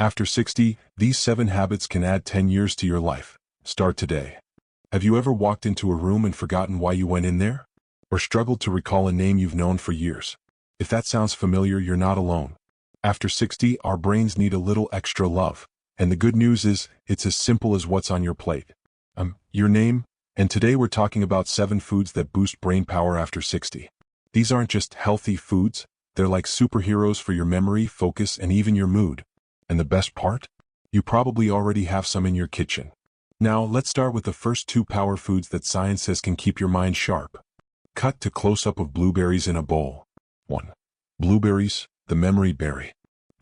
After 60, these 7 habits can add 10 years to your life. Start today. Have you ever walked into a room and forgotten why you went in there? Or struggled to recall a name you've known for years? If that sounds familiar, you're not alone. After 60, our brains need a little extra love. And the good news is, it's as simple as what's on your plate. Your name, and today we're talking about 7 foods that boost brain power after 60. These aren't just healthy foods, they're like superheroes for your memory, focus, and even your mood. And the best part? You probably already have some in your kitchen. Now, let's start with the first 2 power foods that science says can keep your mind sharp. Cut to close-up of blueberries in a bowl. 1. Blueberries, the memory berry.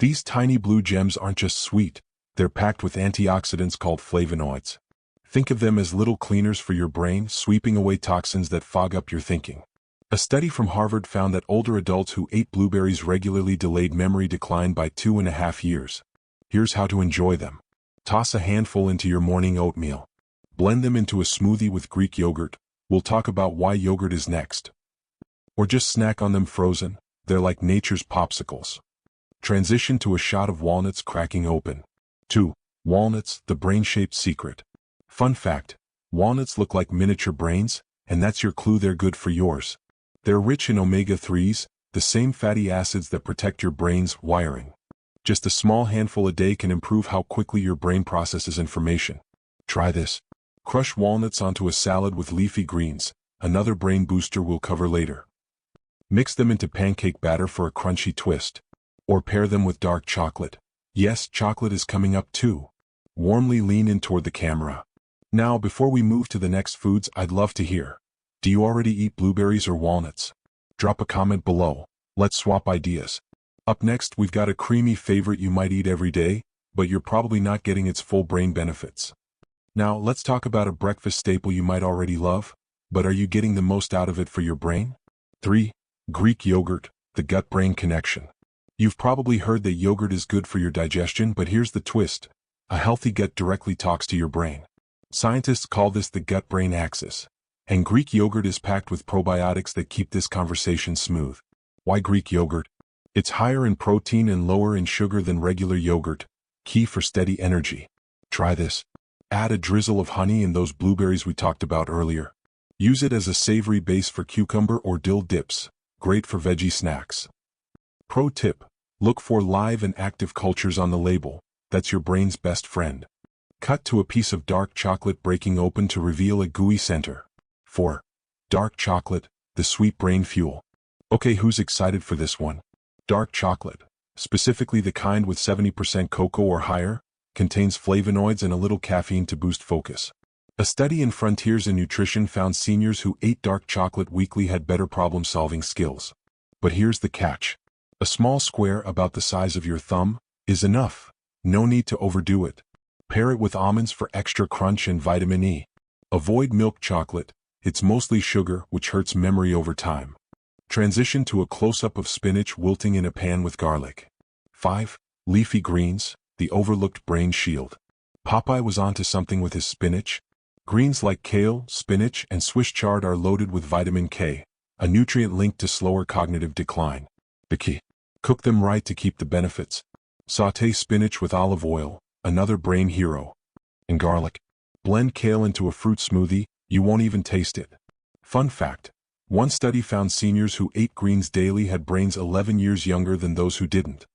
These tiny blue gems aren't just sweet, they're packed with antioxidants called flavonoids. Think of them as little cleaners for your brain, sweeping away toxins that fog up your thinking. A study from Harvard found that older adults who ate blueberries regularly delayed memory decline by 2.5 years. Here's how to enjoy them. Toss a handful into your morning oatmeal. Blend them into a smoothie with Greek yogurt. We'll talk about why yogurt is next. Or just snack on them frozen. They're like nature's popsicles. Transition to a shot of walnuts cracking open. 2. Walnuts, the brain-shaped secret. Fun fact, walnuts look like miniature brains, and that's your clue they're good for yours. They're rich in omega-3s, the same fatty acids that protect your brain's wiring. Just a small handful a day can improve how quickly your brain processes information. Try this. Crush walnuts onto a salad with leafy greens, another brain booster we'll cover later. Mix them into pancake batter for a crunchy twist. Or pair them with dark chocolate. Yes, chocolate is coming up too. Warmly lean in toward the camera. Now, before we move to the next foods, I'd love to hear. Do you already eat blueberries or walnuts? Drop a comment below. Let's swap ideas. Up next, we've got a creamy favorite you might eat every day, but you're probably not getting its full brain benefits. Now, let's talk about a breakfast staple you might already love, but are you getting the most out of it for your brain? 3. Greek yogurt, the gut-brain connection. You've probably heard that yogurt is good for your digestion, but here's the twist. A healthy gut directly talks to your brain. Scientists call this the gut-brain axis. And Greek yogurt is packed with probiotics that keep this conversation smooth. Why Greek yogurt? It's higher in protein and lower in sugar than regular yogurt, key for steady energy. Try this. Add a drizzle of honey in those blueberries we talked about earlier. Use it as a savory base for cucumber or dill dips, great for veggie snacks. Pro tip, look for live and active cultures on the label, that's your brain's best friend. Cut to a piece of dark chocolate breaking open to reveal a gooey center. 4. Dark chocolate, the sweet brain fuel. Okay, who's excited for this one? Dark chocolate, specifically the kind with 70% cocoa or higher, contains flavonoids and a little caffeine to boost focus. A study in Frontiers in Nutrition found seniors who ate dark chocolate weekly had better problem-solving skills. But here's the catch. A small square about the size of your thumb is enough. No need to overdo it. Pair it with almonds for extra crunch and vitamin E. Avoid milk chocolate, it's mostly sugar, which hurts memory over time. Transition to a close-up of spinach wilting in a pan with garlic. 5. Leafy greens, the overlooked brain shield. Popeye was onto something with his spinach. Greens like kale, spinach, and Swiss chard are loaded with vitamin K, a nutrient linked to slower cognitive decline. The key: cook them right to keep the benefits. Sauté spinach with olive oil, another brain hero. And garlic. Blend kale into a fruit smoothie, you won't even taste it. Fun fact. One study found seniors who ate greens daily had brains 11 years younger than those who didn't.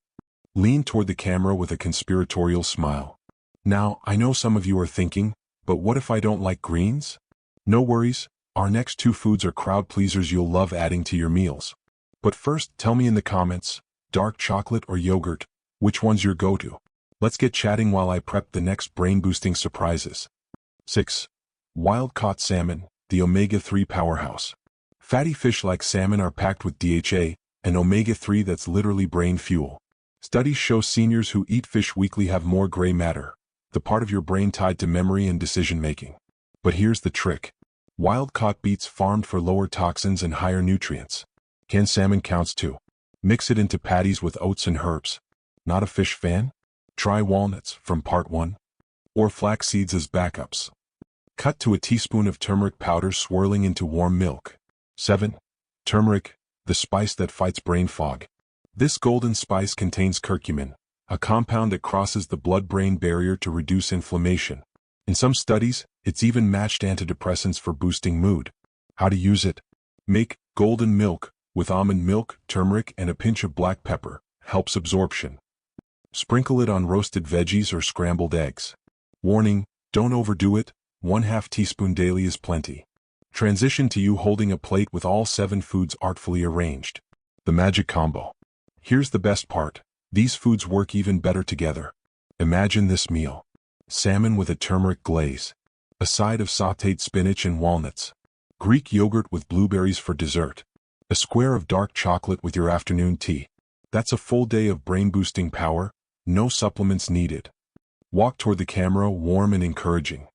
Lean toward the camera with a conspiratorial smile. Now, I know some of you are thinking, but what if I don't like greens? No worries, our next 2 foods are crowd pleasers you'll love adding to your meals. But first, tell me in the comments, dark chocolate or yogurt, which one's your go-to? Let's get chatting while I prep the next brain-boosting surprises. 6. Wild-caught salmon, the omega-3 powerhouse. Fatty fish like salmon are packed with DHA, an omega-3 that's literally brain fuel. Studies show seniors who eat fish weekly have more gray matter, the part of your brain tied to memory and decision-making. But here's the trick. Wild-caught beats farmed for lower toxins and higher nutrients. Canned salmon counts too. Mix it into patties with oats and herbs. Not a fish fan? Try walnuts from part 1. Or flax seeds as backups. Cut to a teaspoon of turmeric powder swirling into warm milk. 7. Turmeric, the spice that fights brain fog. This golden spice contains curcumin, a compound that crosses the blood-brain barrier to reduce inflammation. In some studies, it's even matched antidepressants for boosting mood. How to use it? Make golden milk with almond milk, turmeric, and a pinch of black pepper. Helps absorption. Sprinkle it on roasted veggies or scrambled eggs. Warning, don't overdo it, 1/2 teaspoon daily is plenty. Transition to you holding a plate with all 7 foods artfully arranged. The magic combo. Here's the best part. These foods work even better together. Imagine this meal. Salmon with a turmeric glaze. A side of sautéed spinach and walnuts. Greek yogurt with blueberries for dessert. A square of dark chocolate with your afternoon tea. That's a full day of brain-boosting power, no supplements needed. Walk toward the camera warm and encouraging.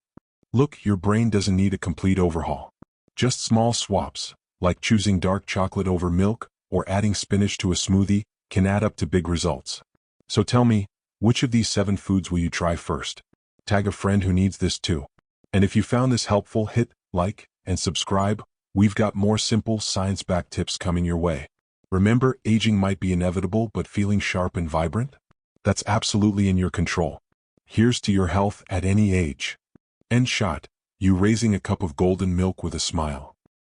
Look, your brain doesn't need a complete overhaul. Just small swaps, like choosing dark chocolate over milk or adding spinach to a smoothie, can add up to big results. So tell me, which of these 7 foods will you try first? Tag a friend who needs this too. And if you found this helpful, hit like and subscribe. We've got more simple, science-backed tips coming your way. Remember, aging might be inevitable, but feeling sharp and vibrant? That's absolutely in your control. Here's to your health at any age. End shot. You raising a cup of golden milk with a smile.